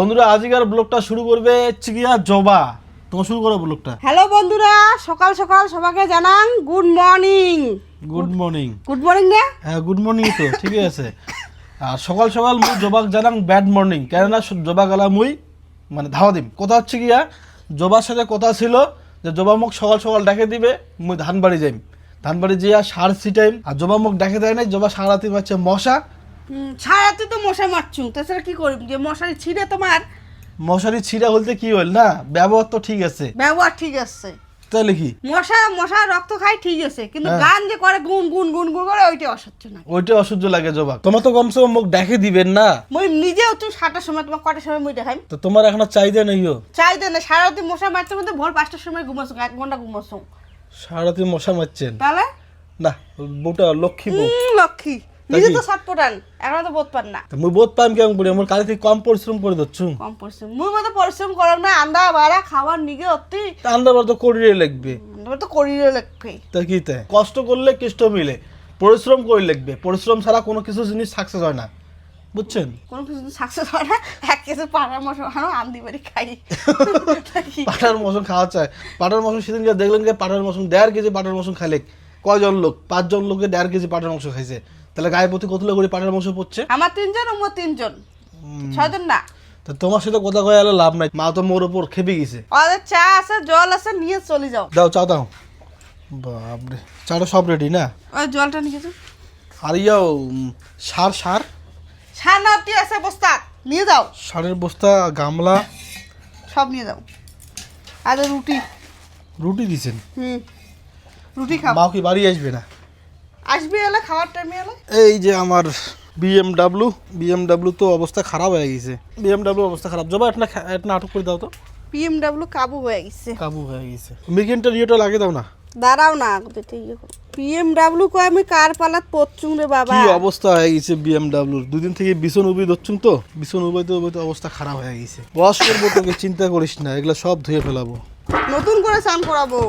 বন্ধুরা আজকের ব্লগটা শুরু করবে চিকিয়া জবা। তোমরা শুরু করো ব্লগটা। হ্যালো বন্ধুরা, সকাল সকাল সবাইকে জানান good morning. Good morning. Good morning না? হ্যাঁ গুড মর্নিং তো ঠিক আছে। আর সকাল সকাল মুই জবাক জানাং ব্যাড মর্নিং, কেননা জবা গেলা মুই মানে ধাওয়া দিম। কথা হচ্ছে গিয়া জবার সাথে কথা ছিল যে জবা মুখ সকাল সকাল ডাকে দিবে, মুই ধান বাড়ি যাইম। ধান বাড়ি যেয়া সার ছিটাইম। আর জবা মুখ ডাকে দেয় নাই, জবা সারাতি পাচ্ছে মশা। সারাতে তো মশা মারছুং, তাছাড়া কি করিম? যে মশারি ছিঁড়ে তোমার মশারি ছিঁড়া বলতে কি হল না, ব্যবহার তো ঠিক আছে, ব্যবহার ঠিক আছে, তাহলে কি মশা রক্ত খাই ঠিক আছে, কিন্তু গান যে করে গুন গুন গুন গুন করে ওইটা অসহ্য না, ওইটা অসহ্য লাগে জবা। তোমার তো কমসে কম মুখ দেখে দিবেন না। মই নিজেও তুই 7টার সময়, তোমার কটার সময় মই দেখাইম? তো তোমার এখন চাহিদা নেই হো? চাইতে না, সারাতে মশা মারতে মধ্যে ভোর 5টার সময় ঘুমাচ্ছ, 1 ঘন্টা ঘুমাচ্ছ। সারাতে মশা মারছেন তাহলে না, বউটা লক্ষ্মী বউ। লক্ষ্মী নিজে তো ছটপটান, এখন তো বোধ পান না। মুই বোধ পাইম কেমন করে? আমার কালে থেকে কম পরিশ্রম করে দিচ্ছু। কম পরিশ্রম মুই মতো পরিশ্রম করো না, আন্দা বাড়া খাবার নিগে অতি আন্দাবার তো করিয়ে লাগবে, তো করিয়ে লাগবে। তা কি তাই? কষ্ট করলে কৃষ্ট মিলে, পরিশ্রম করে লাগবে। পরিশ্রম ছাড়া কোনো কিছু জিনিস সাকসেস হয় না, বুঝছেন? কোনো কিছু সাকসেস হয় না। 1 কেজি পাড়ার মশলা আনো, আমদি বাড়ি খাই। পাটার মশন খাওয়া চায়। পাটার মশন সেদিন দেখলেন যে পাটার মশন 1.5 কেজি পাটার মশন খাইলে কয়জন লোক? 5 জন লোকে 1.5 কেজি পাটার মাংস খাইছে। তাহলে গায়ে প্রতি কতগুলো করে পাটার মাংস পড়ছে? আমার 3 জন, ও 3 জন, 6 জন না। তা তোমার সাথে কথা কয়ে আলো লাভ নাই, মা তো মোর উপর খেপে গেছে। ওদের চা আছে, জল আছে, নিয়ে চলে যাও। দাও চা দাও। বাপরে, চাটা সব রেডি না? ওই জলটা নিয়ে যাও। আর ইয়াও সার সার ছানাটি আছে বস্তা, নিয়ে যাও। সারের বস্তা, গামলা সব নিয়ে যাও। আর রুটি রুটি দিছেন? রুটি খাও। মা কি বাড়ি আসবে না? আসবে এলে, খাওয়ার টাইমে এলে। এই যে আমার বিএমডাব্লিউ তো অবস্থা খারাপ হয়ে গেছে। বিএমডাব্লিউ অবস্থা খারাপ। জবা একটা নাটক করে দাও তো। পিএমডব্লিউ কাবু হয়ে গেছে। কাবু হয়ে গেছে। মিকেনটা ইয়েটা লাগিয়ে দাও না। দাঁড়াও না, পিএমডব্লিউ কয় আমি কার পালাত পড়ছুং রে বাবা। কি অবস্থা হয়ে গেছে বিএমডাব্লিউর। দুদিন থেকে বিছন উবি ধরছুন তো, বিছন উবাইতে উবাইতে অবস্থা খারাপ হয়ে গেছে। ওয়াশ করবো, তোকে চিন্তা করিস না, এগুলো সব ধুয়ে ফেলাবো। নতুন করে স্নান করাবো।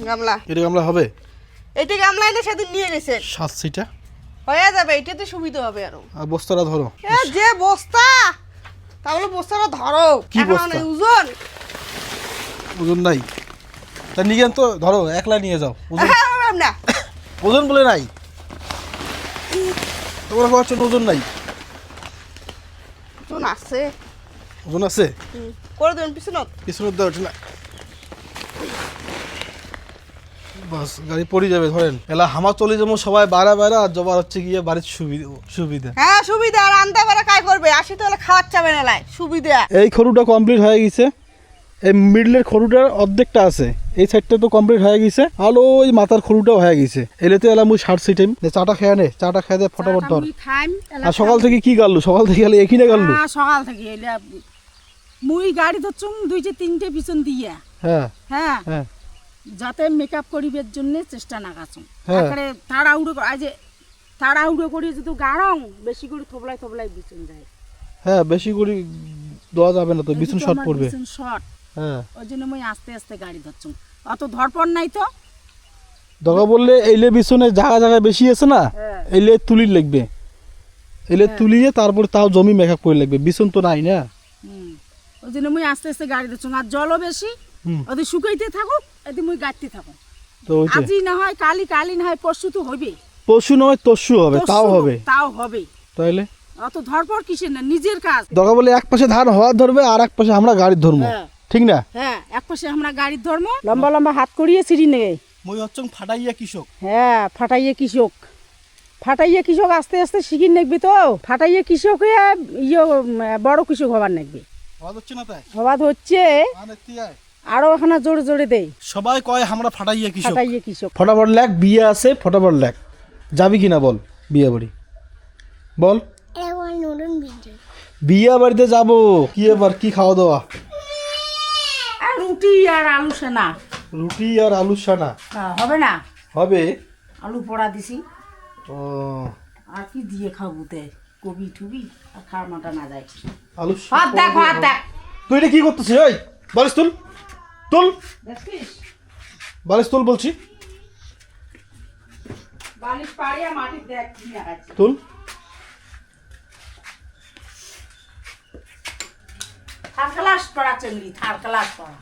গামলা, এটা গামলা হবে? এটা গামলা এনে সেদিন নিয়ে গেছে। 7 সিটা হয়ে যাবে, এটাতে সুবিধা হবে আরো। আর বস্তাটা ধরো। যে বস্তা, তাহলে বস্তাটা ধরো। কি এখন বস্তা? অনেক ওজন। ওজন নাই তা নিয়ে তো ধরো, একলা নিয়ে যাও। ওজন না, ওজন বলে নাই, তোমরা ভাবছো ওজন নাই। ওজন আছে। ওজন আছে? করে দেবেন পিছনত। পিছনের দাও না, বাস গাড়ি পড়ে যাবে। ধরেন এলা হামা চলে যাবো সবাই বাইরা বাইরা, আর জবার হচ্ছে গিয়ে বাড়ির সুবিধা। হ্যাঁ সুবিধা। আর আনতে পারে কাজ করবে, আসি তাহলে খাওয়ার চাবে না, সুবিধা। এই খরুটা কমপ্লিট হয়ে গেছে, এই মিডলের খরুটার অর্ধেকটা আছে, এই সাইডটা তো কমপ্লিট হয়ে গেছে। আর ওই মাথার খরুটাও হয়ে গেছে। এলেতে এলাম মুই 60 সিটাইম। চাটা খেয়ে নে, চাটা খেয়ে দে ফটাফট ধর। আর সকাল থেকে কি গাললু? সকাল থেকে এলে একই না গাললু? সকাল থেকে এলে মুই গাড়ি ধরছুম 2-3টে পিছন দিয়া। হ্যাঁ হ্যাঁ হ্যাঁ, যাতে মেকআপ করিবার জন্য চেষ্টা না কাছুম। হ্যাঁ। তারপরে তাড়াহুড়ো করি যদি গাড়ং বেশি করে থবলাই বিছন যায়। হ্যাঁ বেশি করে দেওয়া যাবে না তো, বিছুন শর্ট পড়বে। শর্ট, হ্যাঁ ওই জন্য মুই আস্তে আস্তে গাড়ি ধরছুম। অত ধরপড় নাই তো। দরকার বললে এইলে বিছনে জায়গা বেশি আছে না, হ্যাঁ। এইলে তুলি লাগবে। এলে তুলিয়ে তারপর তাও জমি মেকআপ করে লাগবে, বিছন তো নাই না। ওই জন্য মুই আস্তে আস্তে গাড়ি ধরছুম। আর জলও বেশি, ওদের শুকাইতে থাকুক, এদি মুই গাড়তে থাকুক। তো ওইটা আজি না হয় কালি না হয় পরশু তো হইবে। পশু নয় তসু হবে, তাও হবে। তাইলে অত ধরপড় কিসের না, নিজের কাজ। দরকার বলে এক পাশে ধান হওয়া ধরবে, আর এক পাশে আমরা গাড়ির ধর্ম, হ্যাঁ। ঠিক না? হ্যাঁ, এক পাশে আমরা গাড়ির ধর্ম, লম্বা লম্বা হাত করিয়ে সিঁড়ি নেই। মই হচ্ছং ফাটাইয়া কৃষক। হ্যাঁ, ফাটাইয়ে কৃষক আস্তে আস্তে শিখি নেকবি তো। ফাটাইয়ে কৃষক হয়ে বড় কৃষক হবার নেকবি। হওয়া হচ্ছে না তাই? হবাদ হচ্ছে, আরো এখানে জোরে জোরে দেই। সবাই কয় আমরা ফাটাইয়া কৃষক। ফটাফট লেখ, বিয়ে আছে, ফটাফট লেখ। যাবি কিনা বল বিয়ে বাড়ি? বল। বিয়ে বাড়িতে যাবো। কি এবার কি খাওয়া দাওয়া? রুটি আর আলু সানা। রুটি আর আলু সানা হবে না? হবে। আলু পোড়া দিছি। ও, আর কি দিয়ে খাবো তে? কবি টুবি আর খাওয়ার মাটা না যায়। আলু হাত দেখ। তুই এটা কি করতেছিস? ওই বালিশ তুল, বালিশ তুল বলছি। বালিশ পাড়িয়া মাটি দেখ। তুল। থার্ড ক্লাস পড়া চেংড়ি, থার্ড ক্লাস পড়া।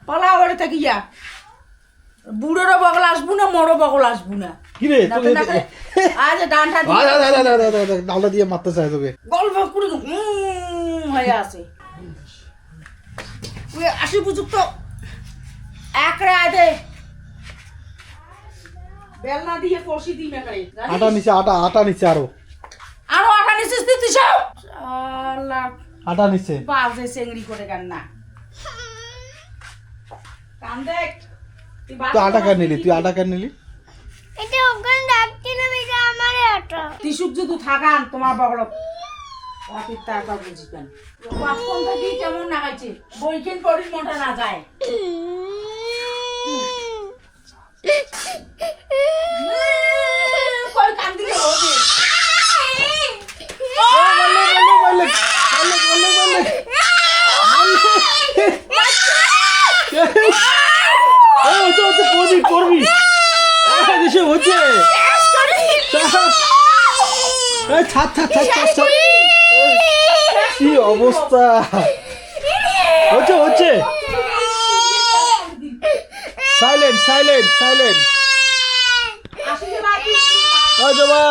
পালা ওরে থেকে ইয়া বুড়োরও বগল আসবো না, মোরও বগল আসবো না। কি রে আজ ডান্ডা ডালটা দিয়ে মারতে চাই তোকে। গল্প করে হয়ে আছে ওই আসি বুঝুক তো একরে আদে বেলনা দিয়ে কষি দিই মেকারে আটা নিচে, আটা নিচে আরো আটা নিছিস তুই সব আল্লাহ আটা নিচে। বাজে চেংড়ি করে গান না কান দেখ তুই আটা কেন নিলি? তুই আটা কেন নিলি? এটা ওখানে ডাকছিলাম, এটা আমার আটা। তিসুক যদি থাকান তোমার বগল অফিস তারপর বুঝবেন কোন থেকে কেমন না খাইছে বইকেন পড়ির মোটা না যায় কই কান দিকে হবে করবি হচ্ছে কি অবস্থা হচ্ছে হচ্ছে। Silent silent silent. জবা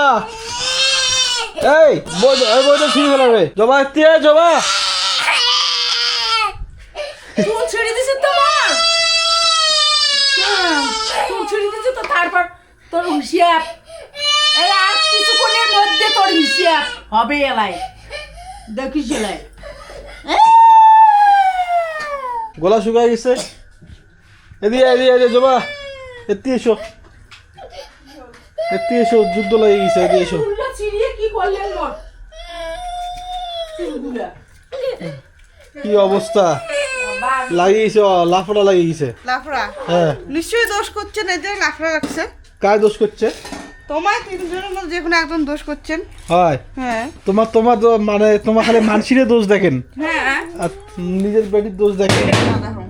এই বইটা ছিঁড়ে ফেলাবে। জবা এতিয়ে জবা চুল ছেড়ে দিছে তোমার চুল ছেড়ে দিছে তো তারপর তোর হিসাব এই আর কিছুক্ষণের মধ্যে তোর হিসাব হবে এলাই দেখিস এলাই গলা শুকাই গেছে। এদিকে এদিকে এদিকে জবা এতি এসো, এতি এসো, যুদ্ধ লাগে গেছে। এদিকে এসো। চুলটা ছিঁড়িয়ে কি করলেন মোর চুলগুলা কি অবস্থা লাগিয়ে গেছে, লাফড়া লাগিয়ে গেছে। লাফড়া হ্যাঁ নিশ্চয়ই দোষ করছেন, এই যে লাফড়া রাখছে। কার দোষ করছে? তোমায় তিনজনের মধ্যে যে কোনো একজন দোষ করছেন। হয় হ্যাঁ তোমার মানে তোমার খালি মানসিরে দোষ দেখেন হ্যাঁ আর নিজের বেটির দোষ দেখেন। দেখো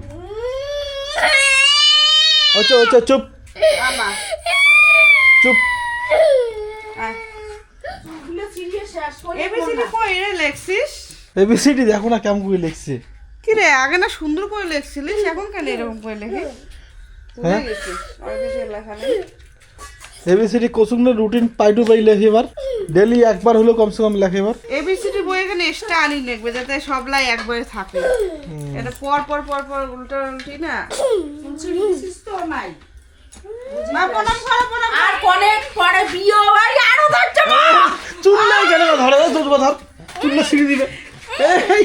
আচ্ছা আচ্ছা চুপ আমার চুপ। চুলগুলো ছিঁড়িয়ে শেষ করে এবিসিডি কই রে লেখছিস? এবিসিডি দেখো না কেমন করে লিখছে। কি রে আগে না সুন্দর করে লেখছিলিস, এখন কেন এরকম করে লেখি? ভুলে গেছিস আর কিছু লেখা নেই। এবিসিডি কোচিং রুটিন পাই টু পাই লেখে এবার, ডেলি একবার হলেও কমসে কম লেখে এবার। এবিসিডি বই এখানে এক্সট্রা আনি লিখবে যাতে সব লাই একবারে থাকে। এটা পর পর পর পর উল্টা উল্টি না। চুল ছিঁড়িয়ে দিছিস তো নাই মা প্রণাম করো, প্রণাম আর অনেক পরে বিয়ে হয় আরো ধরছে মা চুল নাই কেন ধরে ধর ধর চুলটা ছিঁড়ে দিবে। এই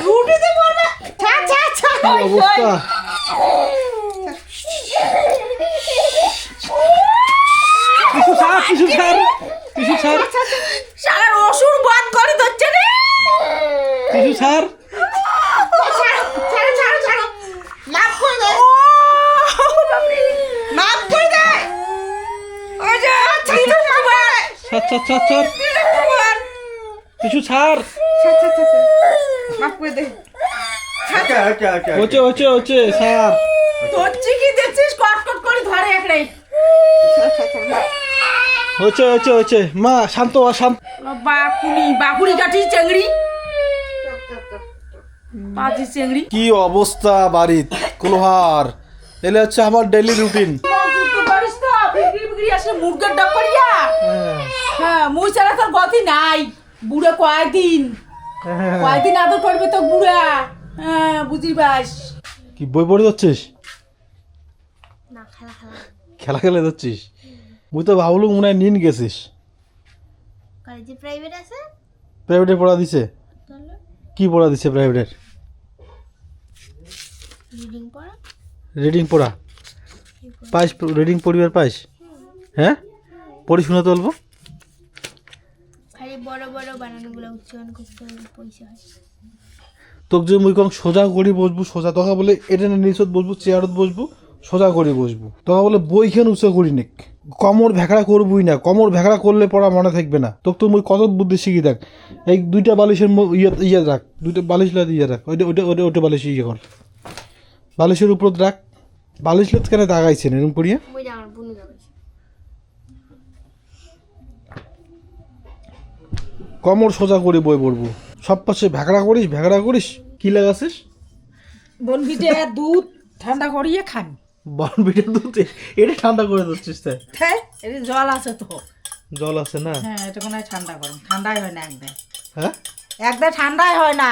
রুটিতে পড়বে। ছাড় ছাড় ছাড়। কি অবস্থা। কিছু ছাড় কিছু ছাড় কিছু ছাড় সারা অসুর বাদ করে ধরছে রে কিছু ছাড়। ছাড়ো ছাড়ো ছাড়ো। মাফ করে দে, মাফ করে দে। ওই যে ছিল তোমার ছাড় ছাড় ছাড় ছাড় তোমার কিছু ছাড়। ছাড় ছাড় ছাড় ছাড়। মাফ করে দে। হচ্ছে হচ্ছে হচ্ছে ছাড়। তোর চিকি দেখছিস কটকট করে ধরে একটাই ছাড় ছাড় ছাড়। মাফ। হচ্ছে হচ্ছে হচ্ছে মা শান্ত হ শান্ত। বাকুড়ি কাঠি চেংড়ি পাজি চেংড়ি কি অবস্থা বাড়ির কুলহার। এলে হচ্ছে আমার ডেইলি রুটিন। যুদ্ধ করিস তো বিক্রি বিক্রি আসলে মুরগের ডাক করিয়া হ্যাঁ মুই ছাড়া তোর গতি নাই বুড়ো কয়দিন আদর করবে তো বুড়া হ্যাঁ বুঝি বাস কি বই পড়ে যাচ্ছিস? না খেলা খেলা খেলা খেলে যাচ্ছিস? মুই তো ভাবলু মনে হয় নিন গেছিস। কলেজে প্রাইভেট আছে প্রাইভেটে পড়া দিছে? তাহলে কি পড়া দিছে প্রাইভেটের? রিডিং পড়া রিডিং পড়া পাইস? রিডিং পড়িবার পাইস? হ্যাঁ পড়ি শোনাতে বলবো। খালি বড় বড় বানানগুলো উচ্চারণ করতে হলে পয়সা হয়। তোকে যে মুই কম সোজা করি বসবো, সোজা তোকে বলে এটা নিচত বসবো, চেয়ারত বসবো, সোজা করে বসবো। তোকে বলে বইখান উঁচা করি নিক, কমর ভেকড়া করবই না। কমর ভেকড়া করলে পড়া মনে থাকবে না। তোকে তো মুই কত বুদ্ধি শিখি দেখ। এই দুইটা বালিশের ইয়ে রাখ, দুইটা বালিশ লাদ ইয়ে রাখ, ওইটা ওইটা ওইটা ওইটা বালিশ ইয়ে কর, বালিশের উপর রাখ। বালিশ লাদ কেন দাগাইছেন এরকম করিয়া? বই আমার বুনু যাবে কমর সোজা করে বই পড়বো, সব পাশে ভেগড়া করিস কি লাগাছিস? বনভিটে দুধ ঠান্ডা করিয়ে খান। বনবিটা দুধ এটা ঠান্ডা করে দিচ্ছিস তাই? হ্যাঁ এর জল আছে তো। জল আছে না? হ্যাঁ এটা কোনো ঠান্ডা গরম ঠান্ডাই হয় না একদম। হ্যাঁ একদম ঠান্ডাই হয় না।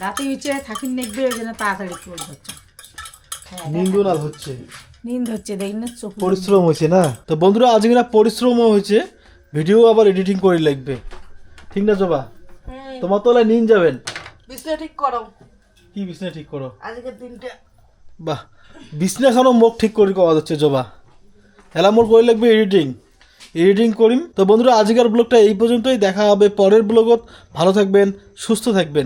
রাতে হচ্ছে থাকি নেকবে ওই জন্য তাড়াতাড়ি চলে যাচ্ছে। নিন্দুনাল হচ্ছে, নিন্দ হচ্ছে দেখি না চোখ। পরিশ্রম হয়েছে না? তো বন্ধুরা আজকে না পরিশ্রমও হয়েছে, ভিডিও আবার এডিটিং করে লাগবে, ঠিক না জবা? তোমার তো নিন যাবেন। বিছনা ঠিক করো, কি বিছনা ঠিক করো? আজকের দিনটা। বাহ, বিছনা খানো মুখ ঠিক করে করা যাচ্ছে জবা। এলা মোর করে লাগবে এডিটিং করিম। তো বন্ধুরা আজকের ব্লগটা এই পর্যন্তই, দেখা হবে পরের ব্লগত। ভালো থাকবেন, সুস্থ থাকবেন।